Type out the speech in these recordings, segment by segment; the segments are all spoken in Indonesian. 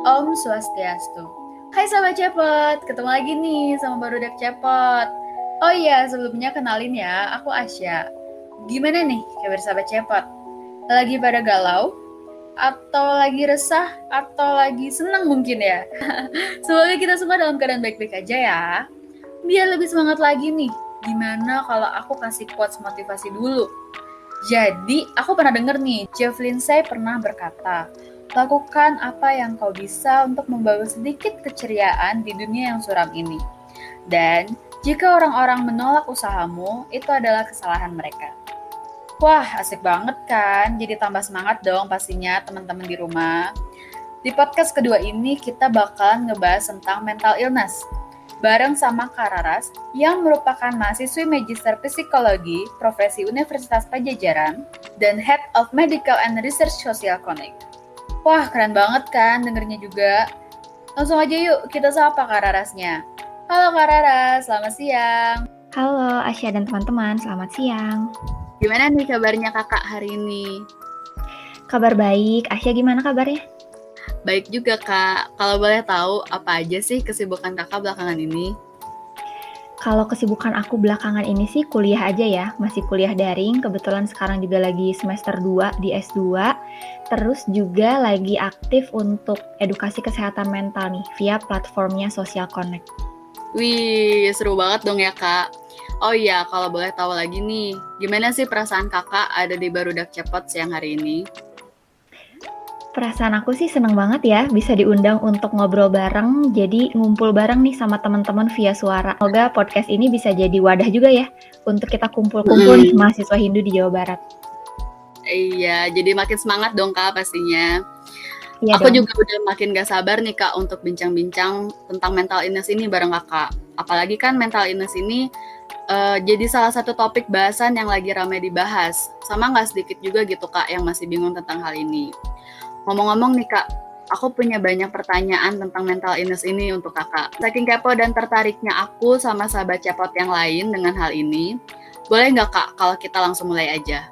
Om Swastiastu. Hai Sobat Cepot, ketemu lagi nih sama Barudak Cepot. Oh iya, sebelumnya kenalin ya, aku Asya. Gimana nih kabar Sobat Cepot? Lagi pada galau? Atau lagi resah? Atau lagi senang mungkin ya? Semoga kita semua dalam keadaan baik-baik aja ya. Biar lebih semangat lagi nih, gimana kalau aku kasih quotes motivasi dulu? Jadi, aku pernah denger nih, Jeff Lindsay pernah berkata, lakukan apa yang kau bisa untuk membawa sedikit keceriaan di dunia yang suram ini. Dan, jika orang-orang menolak usahamu, itu adalah kesalahan mereka. Wah, asik banget kan? Jadi tambah semangat dong pastinya teman-teman di rumah. Di podcast kedua ini, kita bakalan ngebahas tentang mental illness bareng sama Kararas yang merupakan mahasiswi Magister Psikologi Profesi Universitas Pajajaran dan Head of Medical and Research Social Connect. Wah, keren banget kan dengernya juga. Langsung aja yuk kita sapa Kararasnya. Halo Kararas, selamat siang. Halo Asya dan teman-teman, selamat siang. Gimana nih kabarnya kakak hari ini? Kabar baik, Asya gimana kabarnya? Baik juga kak, kalau boleh tahu apa aja sih kesibukan kakak belakangan ini? Kalau kesibukan aku belakangan ini sih kuliah aja ya, masih kuliah daring, kebetulan sekarang juga lagi semester 2 di S2, terus juga lagi aktif untuk edukasi kesehatan mental nih, via platformnya Social Connect. Wih, seru banget dong ya kak. Oh iya, kalau boleh tahu lagi nih, gimana sih perasaan kakak ada di Barudak Cepot siang hari ini? Perasaan aku sih seneng banget ya bisa diundang untuk ngobrol bareng, jadi ngumpul bareng nih sama teman-teman via suara. Semoga podcast ini bisa jadi wadah juga ya untuk kita kumpul-kumpul nih mahasiswa Hindu di Jawa Barat. Iya, jadi makin semangat dong kak pastinya. Iya Aku dong. juga udah makin gak sabar nih kak untuk bincang-bincang tentang mental illness ini bareng kakak. Apalagi kan mental illness ini jadi salah satu topik bahasan yang lagi ramai dibahas. Sama gak sedikit juga gitu kak yang masih bingung tentang hal ini. Ngomong-ngomong nih kak, aku punya banyak pertanyaan tentang mental illness ini untuk kakak. Saking kepo dan tertariknya aku sama sahabat Cepot yang lain dengan hal ini, boleh nggak kak kalau kita langsung mulai aja?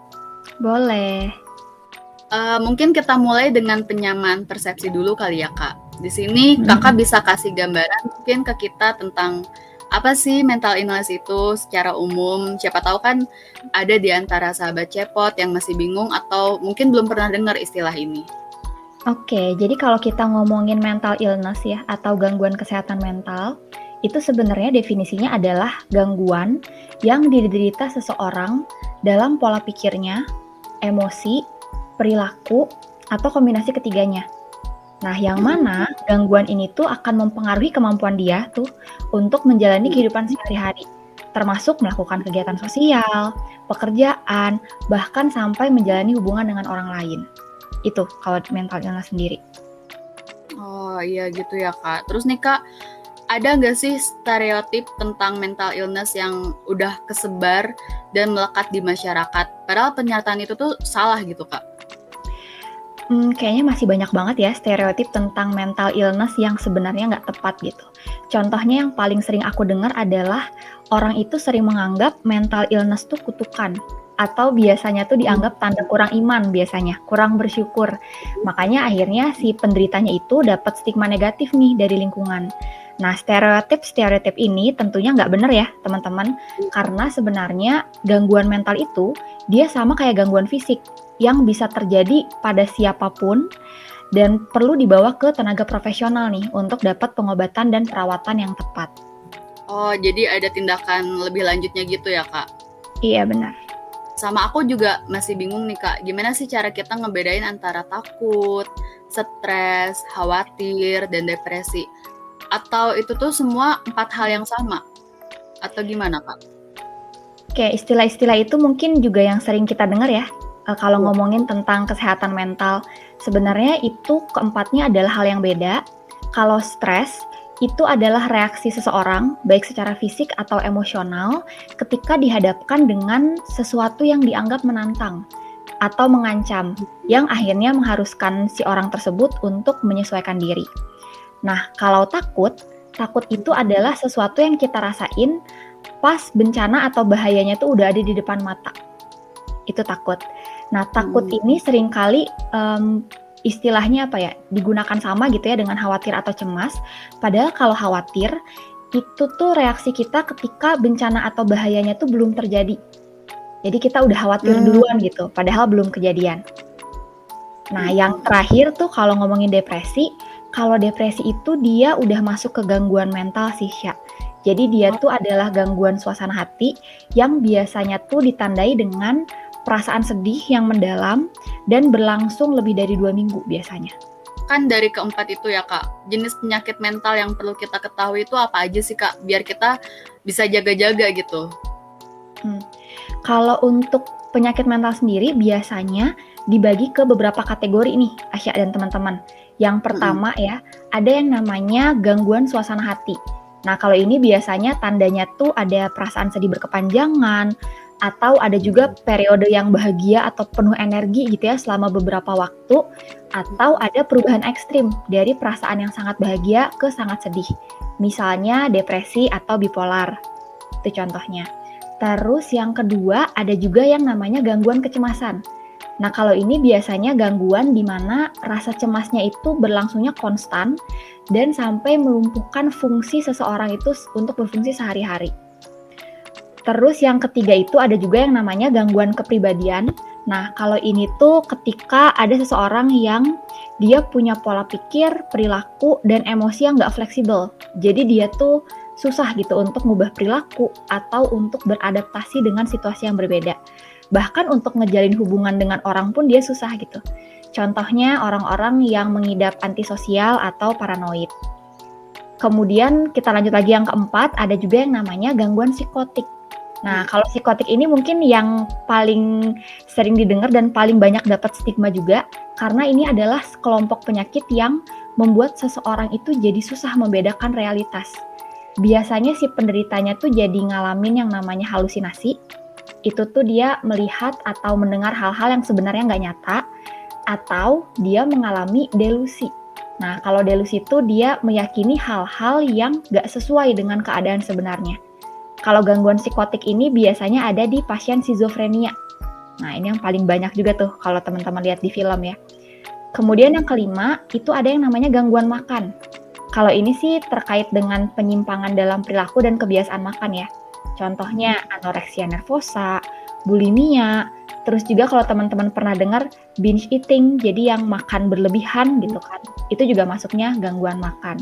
Boleh. Mungkin kita mulai dengan penyamaan persepsi dulu kali ya kak. Di sini kakak bisa kasih gambaran mungkin ke kita tentang apa sih mental illness itu secara umum. Siapa tahu kan ada di antara sahabat Cepot yang masih bingung atau mungkin belum pernah dengar istilah ini. Oke, jadi kalau kita ngomongin mental illness ya, atau gangguan kesehatan mental, itu sebenarnya definisinya adalah gangguan yang diderita seseorang dalam pola pikirnya, emosi, perilaku, atau kombinasi ketiganya. Nah, yang mana gangguan ini tuh akan mempengaruhi kemampuan dia tuh untuk menjalani kehidupan sehari-hari, termasuk melakukan kegiatan sosial, pekerjaan, bahkan sampai menjalani hubungan dengan orang lain. Itu kalau mental illness sendiri. Oh iya gitu ya kak. Terus nih kak, ada nggak sih stereotip tentang mental illness yang udah kesebar dan melekat di masyarakat? Padahal pernyataan itu tuh salah gitu kak. Kayaknya masih banyak banget ya stereotip tentang mental illness yang sebenarnya nggak tepat gitu. Contohnya yang paling sering aku dengar adalah orang itu sering menganggap mental illness tuh kutukan, atau biasanya tuh dianggap tanda kurang iman biasanya, kurang bersyukur. Makanya akhirnya si penderitanya itu dapat stigma negatif nih dari lingkungan. Nah, stereotip ini tentunya nggak benar ya teman-teman, karena sebenarnya gangguan mental itu dia sama kayak gangguan fisik yang bisa terjadi pada siapapun dan perlu dibawa ke tenaga profesional nih untuk dapat pengobatan dan perawatan yang tepat. Oh jadi ada tindakan lebih lanjutnya gitu ya kak? Iya benar. Sama aku juga masih bingung nih kak, gimana sih cara kita ngebedain antara takut, stres, khawatir, dan depresi? Atau itu tuh semua 4 hal yang sama? Atau gimana kak? Oke, istilah-istilah itu mungkin juga yang sering kita dengar ya. Kalau ngomongin tentang kesehatan mental, sebenarnya itu keempatnya adalah hal yang beda. Kalau stres, itu adalah reaksi seseorang, baik secara fisik atau emosional, ketika dihadapkan dengan sesuatu yang dianggap menantang atau mengancam, yang akhirnya mengharuskan si orang tersebut untuk menyesuaikan diri. Nah, kalau takut itu adalah sesuatu yang kita rasain pas bencana atau bahayanya tuh udah ada di depan mata. Itu takut. Nah, takut ini seringkali istilahnya apa ya, digunakan sama gitu ya dengan khawatir atau cemas. Padahal kalau khawatir, itu tuh reaksi kita ketika bencana atau bahayanya tuh belum terjadi. Jadi kita udah khawatir duluan gitu, padahal belum kejadian. Nah, yang terakhir tuh kalau ngomongin depresi, kalau depresi itu dia udah masuk ke gangguan mental sih, Sya. Jadi dia tuh adalah gangguan suasana hati yang biasanya tuh ditandai dengan perasaan sedih yang mendalam dan berlangsung lebih dari 2 minggu biasanya. Kan dari keempat itu ya Kak, jenis penyakit mental yang perlu kita ketahui itu apa aja sih Kak, biar kita bisa jaga-jaga gitu. Kalau untuk penyakit mental sendiri biasanya dibagi ke beberapa kategori nih, Asya dan teman-teman. Yang pertama ya, ada yang namanya gangguan suasana hati. Nah, kalau ini biasanya tandanya tuh ada perasaan sedih berkepanjangan, atau ada juga periode yang bahagia atau penuh energi gitu ya selama beberapa waktu, atau ada perubahan ekstrim dari perasaan yang sangat bahagia ke sangat sedih. Misalnya depresi atau bipolar, itu contohnya. Terus yang kedua ada juga yang namanya gangguan kecemasan. Nah, kalau ini biasanya gangguan di mana rasa cemasnya itu berlangsungnya konstan dan sampai melumpuhkan fungsi seseorang itu untuk berfungsi sehari-hari. Terus yang ketiga itu ada juga yang namanya gangguan kepribadian. Nah, kalau ini tuh ketika ada seseorang yang dia punya pola pikir, perilaku, dan emosi yang nggak fleksibel. Jadi dia tuh susah gitu untuk mengubah perilaku atau untuk beradaptasi dengan situasi yang berbeda. Bahkan untuk ngejalin hubungan dengan orang pun dia susah gitu. Contohnya orang-orang yang mengidap antisosial atau paranoid. Kemudian kita lanjut lagi yang keempat, ada juga yang namanya gangguan psikotik. Nah, kalau psikotik ini mungkin yang paling sering didengar dan paling banyak dapat stigma juga, karena ini adalah kelompok penyakit yang membuat seseorang itu jadi susah membedakan realitas. Biasanya si penderitanya tuh jadi ngalamin yang namanya halusinasi. Itu tuh dia melihat atau mendengar hal-hal yang sebenarnya nggak nyata, atau dia mengalami delusi. Nah, kalau delusi itu dia meyakini hal-hal yang nggak sesuai dengan keadaan sebenarnya. Kalau gangguan psikotik ini biasanya ada di pasien skizofrenia. Nah, ini yang paling banyak juga tuh kalau teman-teman lihat di film ya. Kemudian yang kelima, itu ada yang namanya gangguan makan. Kalau ini sih terkait dengan penyimpangan dalam perilaku dan kebiasaan makan ya. Contohnya anoreksia nervosa, bulimia, terus juga kalau teman-teman pernah dengar binge eating, jadi yang makan berlebihan gitu kan. Itu juga masuknya gangguan makan.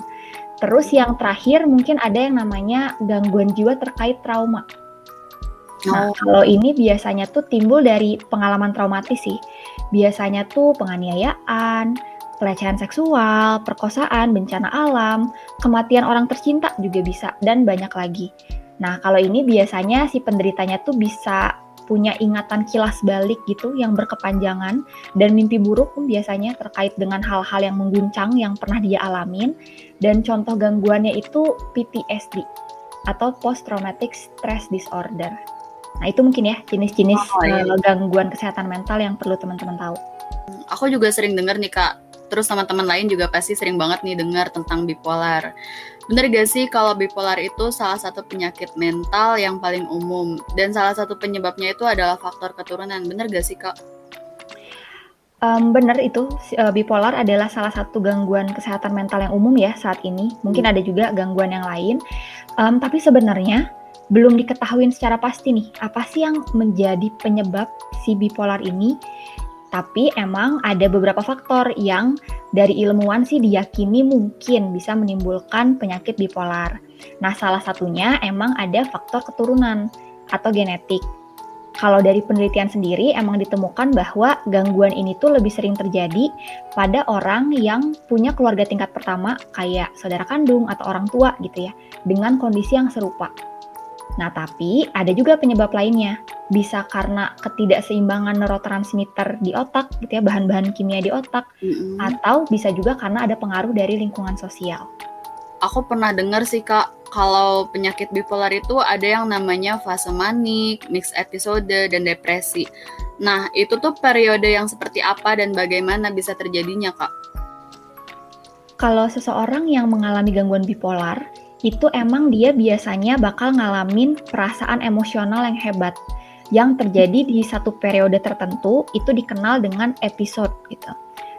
Terus yang terakhir mungkin ada yang namanya gangguan jiwa terkait trauma. Nah, kalau ini biasanya tuh timbul dari pengalaman traumatis sih. Biasanya tuh penganiayaan, pelecehan seksual, perkosaan, bencana alam, kematian orang tercinta juga bisa, dan banyak lagi. Nah, kalau ini biasanya si penderitanya tuh bisa punya ingatan kilas balik gitu yang berkepanjangan dan mimpi buruk pun biasanya terkait dengan hal-hal yang mengguncang yang pernah dia alamin, dan contoh gangguannya itu PTSD atau Post Traumatic Stress Disorder. Nah, itu mungkin ya jenis-jenis gangguan kesehatan mental yang perlu teman-teman tahu. Aku juga sering dengar nih Kak, terus teman-teman lain juga pasti sering banget nih dengar tentang bipolar. Bener gak sih kalau bipolar itu salah satu penyakit mental yang paling umum dan salah satu penyebabnya itu adalah faktor keturunan, bener gak sih Kak? Bener itu, bipolar adalah salah satu gangguan kesehatan mental yang umum ya saat ini. Mungkin ada juga gangguan yang lain, tapi sebenarnya belum diketahui secara pasti nih, apa sih yang menjadi penyebab si bipolar ini. Tapi emang ada beberapa faktor yang dari ilmuwan sih diyakini mungkin bisa menimbulkan penyakit bipolar. Nah, salah satunya emang ada faktor keturunan atau genetik. Kalau dari penelitian sendiri emang ditemukan bahwa gangguan ini tuh lebih sering terjadi pada orang yang punya keluarga tingkat pertama kayak saudara kandung atau orang tua gitu ya, dengan kondisi yang serupa. Nah, tapi ada juga penyebab lainnya. Bisa karena ketidakseimbangan neurotransmitter di otak, gitu ya, bahan-bahan kimia di otak, atau bisa juga karena ada pengaruh dari lingkungan sosial. Aku pernah dengar sih Kak, kalau penyakit bipolar itu ada yang namanya fase manik, mixed episode, dan depresi. Nah, itu tuh periode yang seperti apa dan bagaimana bisa terjadinya Kak? Kalau seseorang yang mengalami gangguan bipolar, itu emang dia biasanya bakal ngalamin perasaan emosional yang hebat. yang terjadi di satu periode tertentu itu dikenal dengan episode gitu.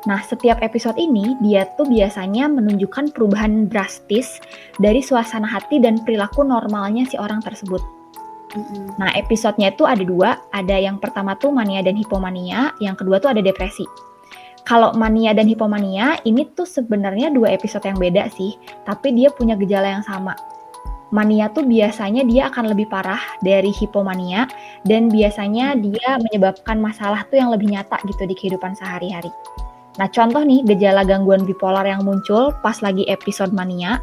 Nah, setiap episode ini dia tuh biasanya menunjukkan perubahan drastis dari suasana hati dan perilaku normalnya si orang tersebut. Nah, episodenya itu ada 2, ada yang pertama tuh mania dan hipomania, yang kedua tuh ada depresi. Kalau mania dan hipomania ini tuh sebenarnya 2 episode yang beda sih, tapi dia punya gejala yang sama. Mania tuh biasanya dia akan lebih parah dari hipomania dan biasanya dia menyebabkan masalah tuh yang lebih nyata gitu di kehidupan sehari-hari. Nah, contoh nih gejala gangguan bipolar yang muncul pas lagi episode mania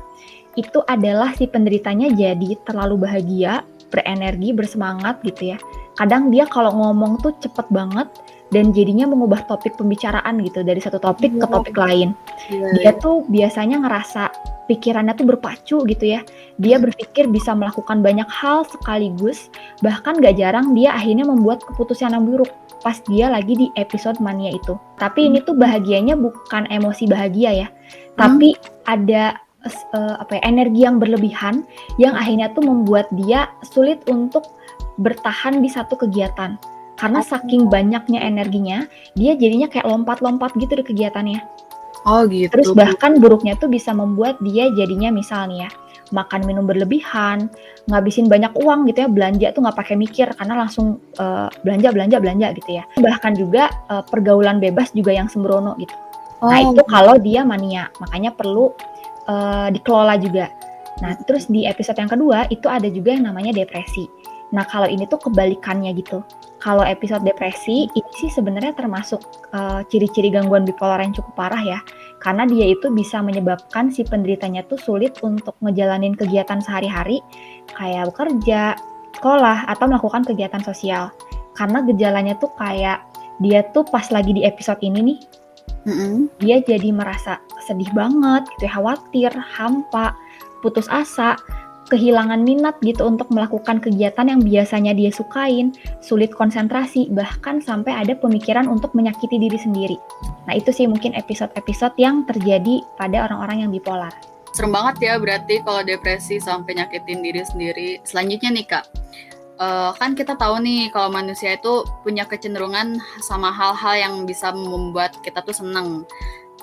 itu adalah si penderitanya jadi terlalu bahagia, berenergi, bersemangat gitu ya. Kadang dia kalau ngomong tuh cepet banget dan jadinya mengubah topik pembicaraan gitu dari satu topik ke topik lain. Dia tuh biasanya ngerasa pikirannya tuh berpacu gitu ya. Dia berpikir bisa melakukan banyak hal sekaligus, bahkan gak jarang dia akhirnya membuat keputusan yang buruk pas dia lagi di episode mania itu. Tapi ini tuh bahagianya bukan emosi bahagia ya, tapi ada energi yang berlebihan yang akhirnya tuh membuat dia sulit untuk bertahan di satu kegiatan. Karena saking banyaknya energinya, dia jadinya kayak lompat-lompat gitu di kegiatannya. Oh gitu. Terus bahkan buruknya tuh bisa membuat dia jadinya misalnya makan minum berlebihan, ngabisin banyak uang gitu ya, belanja tuh nggak pakai mikir karena langsung belanja gitu ya. Bahkan juga pergaulan bebas juga yang sembrono gitu. Nah itu kalau dia mania, makanya perlu dikelola juga. Nah terus di episode yang kedua itu ada juga yang namanya depresi. Nah kalau ini tuh kebalikannya gitu. Kalau episode depresi ini sih sebenarnya termasuk ciri-ciri gangguan bipolar yang cukup parah ya. Karena dia itu bisa menyebabkan si penderitanya tuh sulit untuk ngejalanin kegiatan sehari-hari kayak bekerja, sekolah, atau melakukan kegiatan sosial. Karena gejalanya tuh kayak dia tuh pas lagi di episode ini nih, dia jadi merasa sedih banget gitu ya, khawatir, hampa, putus asa, kehilangan minat gitu untuk melakukan kegiatan yang biasanya dia sukain, sulit konsentrasi, bahkan sampai ada pemikiran untuk menyakiti diri sendiri. Nah itu sih mungkin episode-episode yang terjadi pada orang-orang yang bipolar. Serem banget ya berarti kalau depresi sampai nyakitin diri sendiri. Selanjutnya nih Kak, kan kita tahu nih kalau manusia itu punya kecenderungan sama hal-hal yang bisa membuat kita tuh seneng.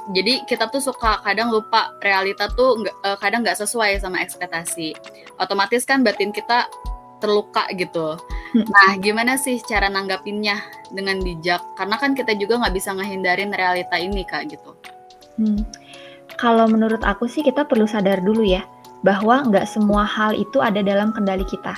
Jadi kita tuh suka kadang lupa realita tuh kadang nggak sesuai sama ekspektasi. Otomatis kan batin kita terluka gitu. Nah, gimana sih cara nanggapinnya dengan bijak? Karena kan kita juga nggak bisa ngehindarin realita ini Kak gitu. Kalau menurut aku sih kita perlu sadar dulu ya bahwa nggak semua hal itu ada dalam kendali kita.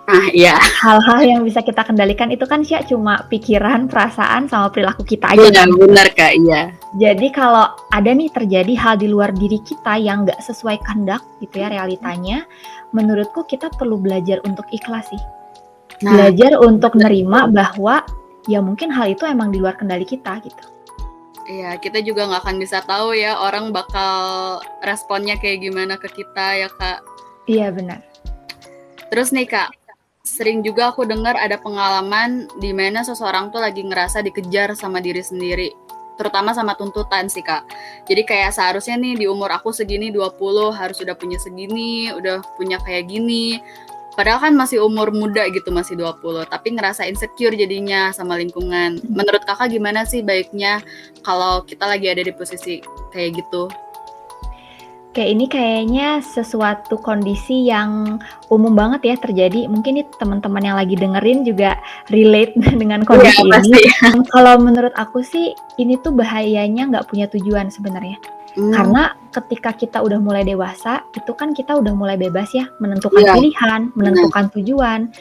Nah, iya. Hal-hal yang bisa kita kendalikan itu kan sih cuma pikiran, perasaan, sama perilaku kita aja. Iya, benar Kak, iya. Jadi kalau ada nih terjadi hal di luar diri kita yang nggak sesuai kehendak gitu ya realitanya, menurutku kita perlu belajar untuk ikhlas sih. Belajar untuk nerima bahwa ya mungkin hal itu emang di luar kendali kita gitu. Iya, kita juga nggak akan bisa tahu ya orang bakal responnya kayak gimana ke kita ya Kak. Iya benar. Terus nih Kak, sering juga aku dengar ada pengalaman di mana seseorang tuh lagi ngerasa dikejar sama diri sendiri, terutama sama tuntutan sih Kak. Jadi kayak seharusnya nih di umur aku segini 20 harus udah punya segini, udah punya kayak gini. Padahal kan masih umur muda gitu, masih 20, tapi ngerasa insecure jadinya sama lingkungan. Menurut Kakak gimana sih baiknya kalau kita lagi ada di posisi kayak gitu? Kayak ini kayaknya sesuatu kondisi yang umum banget ya terjadi. Mungkin nih teman-teman yang lagi dengerin juga relate dengan kondisi ini. Kalau menurut aku sih ini tuh bahayanya nggak punya tujuan sebenarnya. Karena ketika kita udah mulai dewasa, itu kan kita udah mulai bebas ya menentukan pilihan, menentukan tujuan.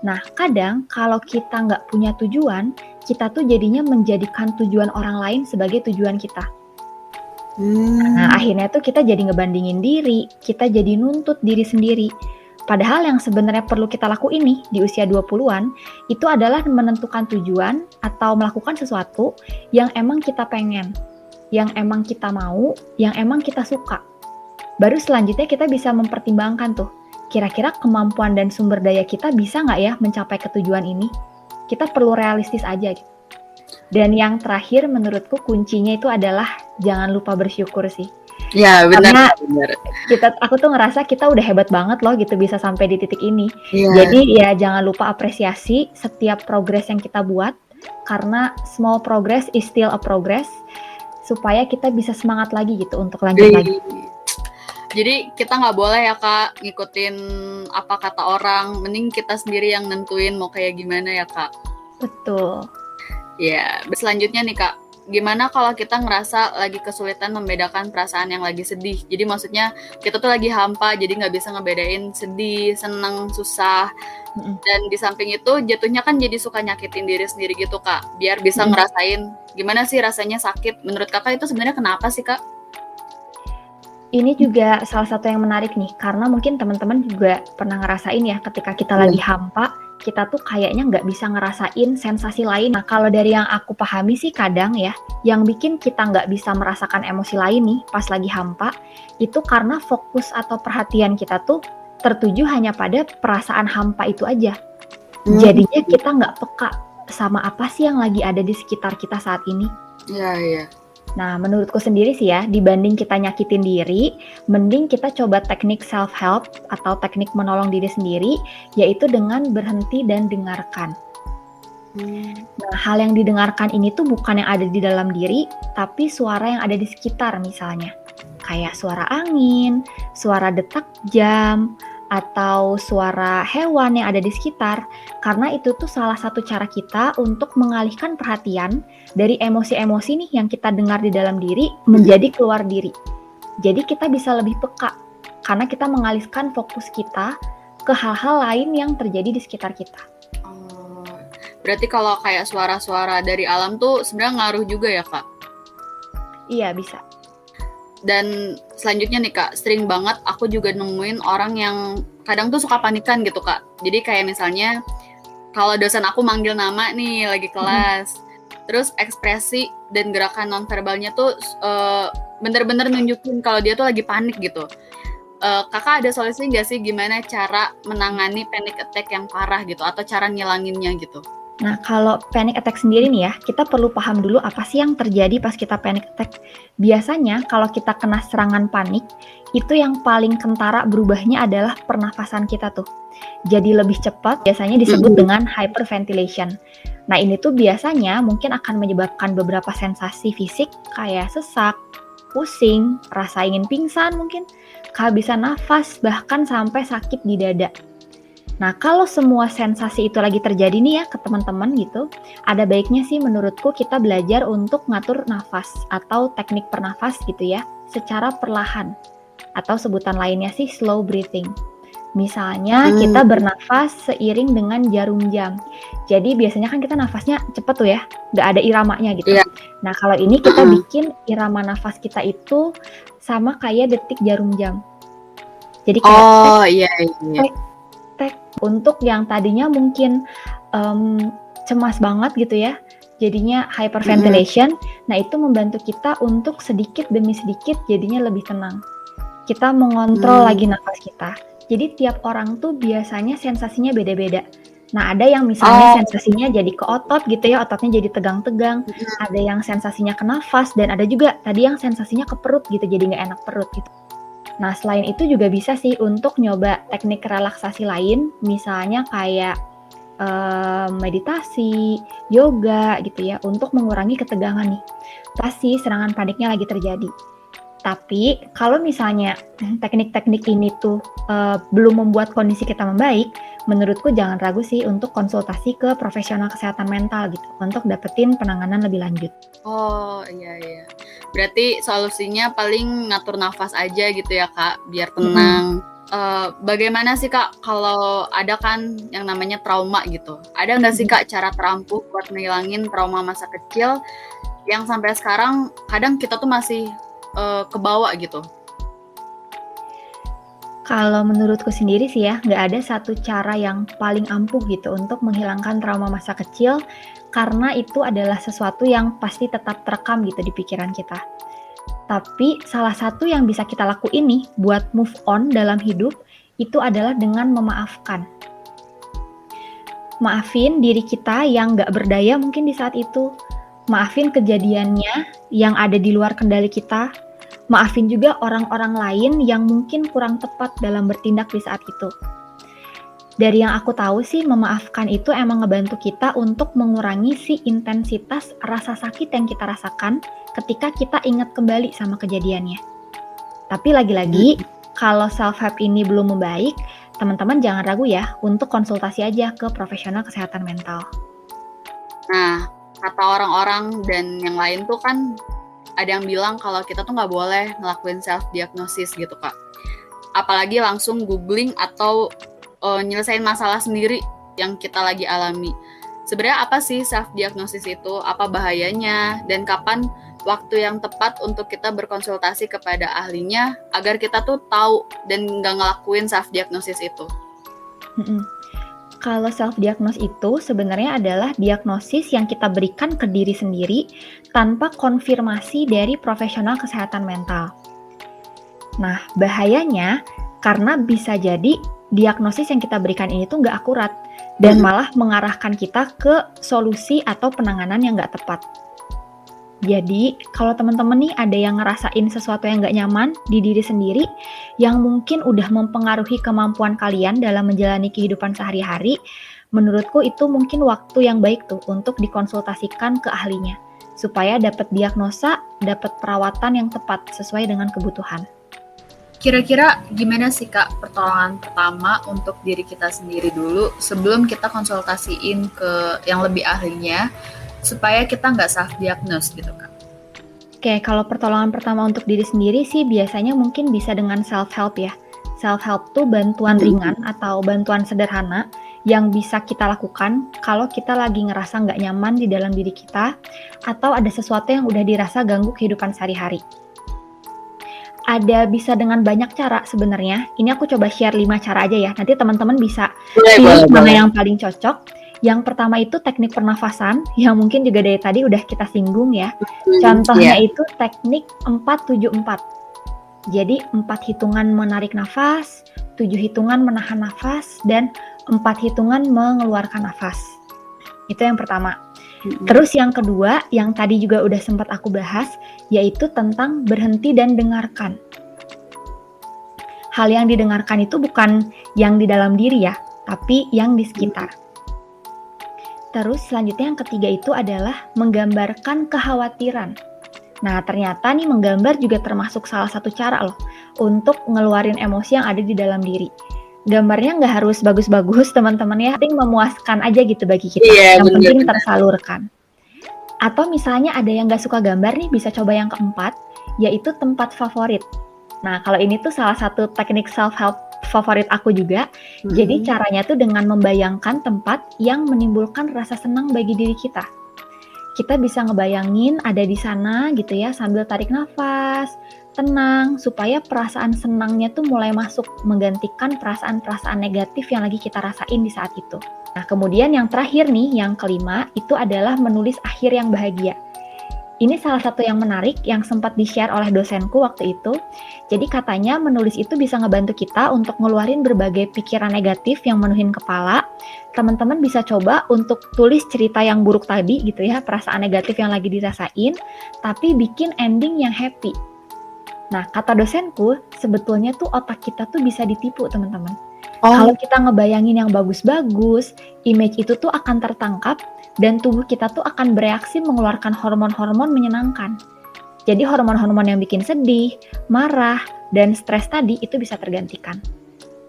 Nah kadang kalau kita nggak punya tujuan, kita tuh jadinya menjadikan tujuan orang lain sebagai tujuan kita. Nah akhirnya tuh kita jadi ngebandingin diri, kita jadi nuntut diri sendiri. Padahal yang sebenarnya perlu kita lakuin nih di usia 20-an, itu adalah menentukan tujuan atau melakukan sesuatu yang emang kita pengen, yang emang kita mau, yang emang kita suka. Baru selanjutnya kita bisa mempertimbangkan tuh, kira-kira kemampuan dan sumber daya kita bisa nggak ya mencapai ketujuan ini? Kita perlu realistis aja gitu. Dan yang terakhir menurutku kuncinya itu adalah jangan lupa bersyukur sih. Ya, benar, Karena benar. aku tuh ngerasa kita udah hebat banget loh gitu bisa sampai di titik ini. Iya. Jadi ya jangan lupa apresiasi setiap progres yang kita buat, karena small progress is still a progress, supaya kita bisa semangat lagi gitu untuk lanjut lagi. Jadi kita nggak boleh ya Kak ngikutin apa kata orang, mending kita sendiri yang nentuin mau kayak gimana ya Kak. Betul. Ya, selanjutnya nih Kak, gimana kalau kita ngerasa lagi kesulitan membedakan perasaan yang lagi sedih? Jadi maksudnya kita tuh lagi hampa, jadi nggak bisa ngebedain sedih, seneng, susah. Dan di samping itu jatuhnya kan jadi suka nyakitin diri sendiri gitu Kak, biar bisa ngerasain gimana sih rasanya sakit. Menurut Kakak itu sebenarnya kenapa sih Kak? Ini juga salah satu yang menarik nih, karena mungkin teman-teman juga pernah ngerasain ya ketika kita lagi hampa, kita tuh kayaknya nggak bisa ngerasain sensasi lain. Nah, kalau dari yang aku pahami sih kadang ya, yang bikin kita nggak bisa merasakan emosi lain nih pas lagi hampa, itu karena fokus atau perhatian kita tuh tertuju hanya pada perasaan hampa itu aja. Jadinya kita nggak peka sama apa sih yang lagi ada di sekitar kita saat ini. Iya. Nah, menurutku sendiri sih ya, dibanding kita nyakitin diri, mending kita coba teknik self-help atau teknik menolong diri sendiri, yaitu dengan berhenti dan dengarkan. Nah, hal yang didengarkan ini tuh bukan yang ada di dalam diri, tapi suara yang ada di sekitar misalnya. Kayak suara angin, suara detak jam, atau suara hewan yang ada di sekitar, karena itu tuh salah satu cara kita untuk mengalihkan perhatian dari emosi-emosi nih yang kita dengar di dalam diri menjadi keluar diri. Jadi kita bisa lebih peka, karena kita mengalihkan fokus kita ke hal-hal lain yang terjadi di sekitar kita. Berarti kalau kayak suara-suara dari alam tuh sebenarnya ngaruh juga ya Kak? Iya, bisa. Dan selanjutnya nih Kak, sering banget aku juga nemuin orang yang kadang tuh suka panikan gitu Kak. Jadi kayak misalnya kalau dosen aku manggil nama nih lagi kelas, terus ekspresi dan gerakan nonverbalnya tuh bener-bener nunjukin kalau dia tuh lagi panik gitu. Kakak ada solusi nggak sih gimana cara menangani panic attack yang parah gitu atau cara ngilanginnya gitu? Nah, kalau panic attack sendiri nih ya, kita perlu paham dulu apa sih yang terjadi pas kita panic attack. Biasanya kalau kita kena serangan panik, itu yang paling kentara berubahnya adalah pernafasan kita tuh. Jadi lebih cepat, biasanya disebut dengan hyperventilation. Nah, ini tuh biasanya mungkin akan menyebabkan beberapa sensasi fisik kayak sesak, pusing, rasa ingin pingsan mungkin, kehabisan nafas, bahkan sampai sakit di dada. Nah, kalau semua sensasi itu lagi terjadi nih ya ke teman-teman gitu, ada baiknya sih menurutku kita belajar untuk ngatur nafas atau teknik bernafas gitu ya, secara perlahan. Atau sebutan lainnya sih slow breathing. Misalnya kita bernafas seiring dengan jarum jam. Jadi biasanya kan kita nafasnya cepet tuh ya, nggak ada iramanya gitu. Nah, kalau ini kita bikin irama nafas kita itu sama kayak detik jarum jam. Jadi kayak untuk yang tadinya mungkin cemas banget gitu ya, jadinya hyperventilation. Nah, itu membantu kita untuk sedikit demi sedikit jadinya lebih tenang. Kita mengontrol lagi nafas kita. Jadi tiap orang tuh biasanya sensasinya beda-beda. Nah, ada yang misalnya sensasinya jadi ke otot gitu ya, ototnya jadi tegang-tegang. Ada yang sensasinya ke nafas, dan ada juga tadi yang sensasinya ke perut gitu, jadi nggak enak perut gitu. Nah, selain itu juga bisa sih untuk nyoba teknik relaksasi lain, misalnya kayak meditasi, yoga gitu ya, untuk mengurangi ketegangan nih. Pasti serangan paniknya lagi terjadi. Tapi kalau misalnya teknik-teknik ini tuh belum membuat kondisi kita membaik, menurutku jangan ragu sih untuk konsultasi ke profesional kesehatan mental gitu, untuk dapetin penanganan lebih lanjut. Oh, iya. Berarti solusinya paling ngatur nafas aja gitu ya Kak, biar tenang. Bagaimana sih Kak kalau ada kan yang namanya trauma gitu? Ada nggak sih Kak cara terampuh buat ngilangin trauma masa kecil yang sampai sekarang kadang kita tuh masih kebawa gitu? Kalau menurutku sendiri sih ya, nggak ada satu cara yang paling ampuh gitu untuk menghilangkan trauma masa kecil, karena itu adalah sesuatu yang pasti tetap terekam gitu di pikiran kita. Tapi salah satu yang bisa kita lakuin nih buat move on dalam hidup, itu adalah dengan memaafkan. Maafin diri kita yang nggak berdaya mungkin di saat itu. Maafin kejadiannya yang ada di luar kendali kita. Maafin juga orang-orang lain yang mungkin kurang tepat dalam bertindak di saat itu. Dari yang aku tahu sih, memaafkan itu emang ngebantu kita untuk mengurangi si intensitas rasa sakit yang kita rasakan ketika kita ingat kembali sama kejadiannya. Tapi lagi-lagi, kalau self-help ini belum membaik, teman-teman jangan ragu ya untuk konsultasi aja ke profesional kesehatan mental. Nah, kata orang-orang dan yang lain tuh kan ada yang bilang kalau kita tuh nggak boleh ngelakuin self-diagnosis gitu, Kak. Apalagi langsung googling atau nyelesain masalah sendiri yang kita lagi alami. Sebenarnya apa sih self-diagnosis itu? Apa bahayanya? Dan kapan waktu yang tepat untuk kita berkonsultasi kepada ahlinya agar kita tuh tahu dan nggak ngelakuin self-diagnosis itu? Kalau self-diagnose itu sebenarnya adalah diagnosis yang kita berikan ke diri sendiri tanpa konfirmasi dari profesional kesehatan mental. Nah, bahayanya karena bisa jadi diagnosis yang kita berikan ini tuh nggak akurat dan malah mengarahkan kita ke solusi atau penanganan yang nggak tepat. Jadi, kalau teman-teman nih ada yang ngerasain sesuatu yang nggak nyaman di diri sendiri, yang mungkin udah mempengaruhi kemampuan kalian dalam menjalani kehidupan sehari-hari, menurutku itu mungkin waktu yang baik tuh untuk dikonsultasikan ke ahlinya, supaya dapat diagnosa, dapat perawatan yang tepat sesuai dengan kebutuhan. Kira-kira gimana sih Kak pertolongan pertama untuk diri kita sendiri dulu sebelum kita konsultasiin ke yang lebih ahlinya, supaya kita nggak self-diagnose gitu Kak? Oke, kalau pertolongan pertama untuk diri sendiri sih biasanya mungkin bisa dengan self-help ya. Self-help tuh bantuan ringan atau bantuan sederhana yang bisa kita lakukan kalau kita lagi ngerasa nggak nyaman di dalam diri kita atau ada sesuatu yang udah dirasa ganggu kehidupan sehari-hari. Ada bisa dengan banyak cara sebenarnya. Ini aku coba share 5 cara aja ya. Nanti teman-teman bisa pilih mana yang paling cocok. Yang pertama itu teknik pernafasan, yang mungkin juga dari tadi udah kita singgung ya. Contohnya itu teknik 4-7-4. Jadi 4 hitungan menarik nafas, 7 hitungan menahan nafas, dan 4 hitungan mengeluarkan nafas. Itu yang pertama. Terus yang kedua, yang tadi juga udah sempat aku bahas, yaitu tentang berhenti dan dengarkan. Hal yang didengarkan itu bukan yang di dalam diri ya, tapi yang di sekitar. Terus selanjutnya yang ketiga itu adalah menggambarkan kekhawatiran. Nah, ternyata nih menggambar juga termasuk salah satu cara loh untuk ngeluarin emosi yang ada di dalam diri. Gambarnya nggak harus bagus-bagus teman-teman ya, penting memuaskan aja gitu bagi kita. Yang penting tersalurkan. Atau misalnya ada yang nggak suka gambar nih, bisa coba yang keempat, yaitu tempat favorit. Nah, kalau ini tuh salah satu teknik self-help favorit aku juga. Jadi caranya tuh dengan membayangkan tempat yang menimbulkan rasa senang bagi diri kita. Kita bisa ngebayangin ada di sana gitu ya, sambil tarik nafas, tenang, supaya perasaan senangnya tuh mulai masuk, menggantikan perasaan-perasaan negatif yang lagi kita rasain di saat itu. Nah, kemudian yang terakhir nih, yang kelima, itu adalah menulis akhir yang bahagia. Ini salah satu yang menarik yang sempat di-share oleh dosenku waktu itu. Jadi katanya menulis itu bisa ngebantu kita untuk ngeluarin berbagai pikiran negatif yang menuhin kepala. Teman-teman bisa coba untuk tulis cerita yang buruk tadi gitu ya, perasaan negatif yang lagi dirasain, tapi bikin ending yang happy. Nah, kata dosenku, sebetulnya tuh otak kita tuh bisa ditipu, teman-teman. Kalau kita ngebayangin yang bagus-bagus, image itu tuh akan tertangkap dan tubuh kita tuh akan bereaksi mengeluarkan hormon-hormon menyenangkan. Jadi hormon-hormon yang bikin sedih, marah, dan stres tadi itu bisa tergantikan.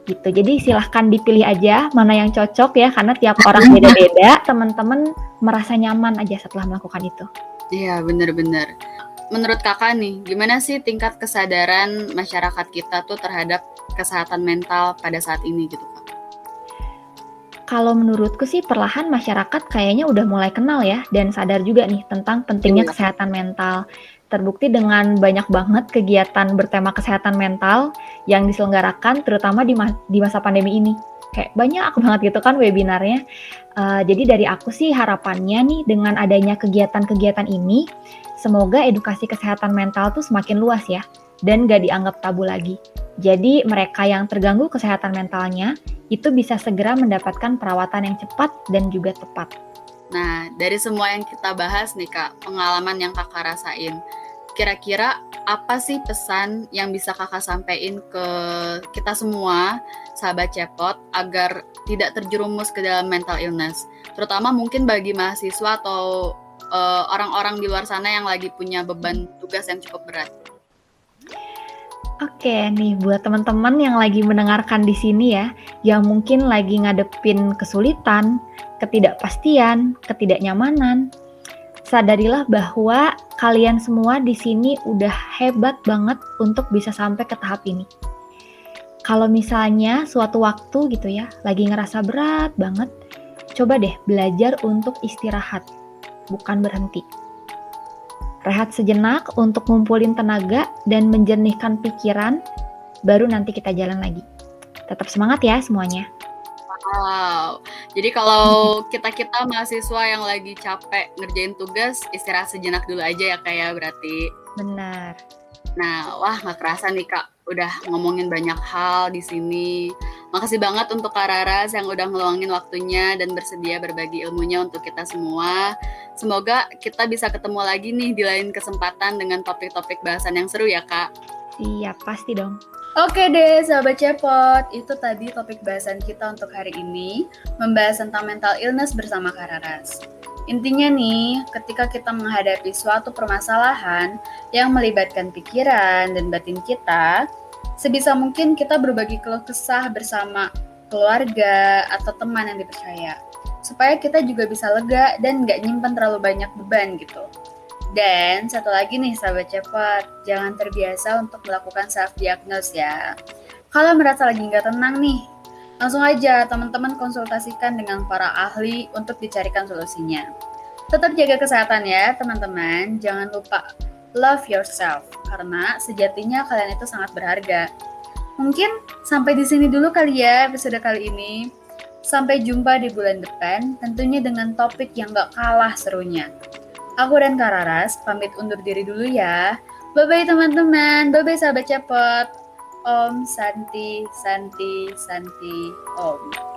Gitu. Jadi silahkan dipilih aja mana yang cocok ya, karena tiap orang beda-beda. Teman-teman merasa nyaman aja setelah melakukan itu. Iya, benar-benar. Menurut kakak nih, gimana sih tingkat kesadaran masyarakat kita tuh terhadap kesehatan mental pada saat ini gitu Kak? Kalau menurutku sih perlahan masyarakat kayaknya udah mulai kenal ya, dan sadar juga nih tentang pentingnya kesehatan mental. Terbukti dengan banyak banget kegiatan bertema kesehatan mental yang diselenggarakan terutama di masa pandemi ini. Kayak banyak banget gitu kan webinarnya. Jadi dari aku sih harapannya nih dengan adanya kegiatan-kegiatan ini, semoga edukasi kesehatan mental tuh semakin luas ya, dan gak dianggap tabu lagi. Jadi mereka yang terganggu kesehatan mentalnya, itu bisa segera mendapatkan perawatan yang cepat dan juga tepat. Nah, dari semua yang kita bahas nih Kak, pengalaman yang kakak rasain, kira-kira apa sih pesan yang bisa kakak sampaikan ke kita semua, sahabat Cepot, agar tidak terjerumus ke dalam mental illness? Terutama mungkin bagi mahasiswa atau orang-orang di luar sana yang lagi punya beban tugas yang cukup berat. Oke nih, buat teman-teman yang lagi mendengarkan di sini ya, yang mungkin lagi ngadepin kesulitan, ketidakpastian, ketidaknyamanan, sadarilah bahwa kalian semua di sini udah hebat banget untuk bisa sampai ke tahap ini. Kalau misalnya suatu waktu gitu ya, lagi ngerasa berat banget, coba deh belajar untuk istirahat, bukan berhenti. Rehat sejenak untuk ngumpulin tenaga dan menjernihkan pikiran, baru nanti kita jalan lagi. Tetap semangat ya semuanya. Wow, jadi kalau kita mahasiswa yang lagi capek ngerjain tugas, istirahat sejenak dulu aja ya Kak ya berarti. Benar. Nah, wah nggak kerasa nih Kak, udah ngomongin banyak hal di sini. Makasih banget untuk Kak Raras yang udah ngeluangin waktunya dan bersedia berbagi ilmunya untuk kita semua. Semoga kita bisa ketemu lagi nih di lain kesempatan dengan topik-topik bahasan yang seru ya Kak. Siap, pasti dong. Oke deh, sahabat Cepot, itu tadi topik bahasan kita untuk hari ini, membahas tentang mental illness bersama Kak Raras. Intinya nih, ketika kita menghadapi suatu permasalahan yang melibatkan pikiran dan batin kita, sebisa mungkin kita berbagi keluh kesah bersama keluarga atau teman yang dipercaya, supaya kita juga bisa lega dan nggak nyimpen terlalu banyak beban gitu. Dan satu lagi nih sahabat Cepot, jangan terbiasa untuk melakukan self-diagnose ya. Kalau merasa lagi nggak tenang nih, langsung aja teman-teman konsultasikan dengan para ahli untuk dicarikan solusinya. Tetap jaga kesehatan ya teman-teman, jangan lupa love yourself, karena sejatinya kalian itu sangat berharga. Mungkin sampai di sini dulu kali ya episode kali ini. Sampai jumpa di bulan depan, tentunya dengan topik yang gak kalah serunya. Aku dan Kak Raras pamit undur diri dulu ya. Bye-bye teman-teman, bye-bye sahabat Cepot. Om Santi, Santi, Santi, Om.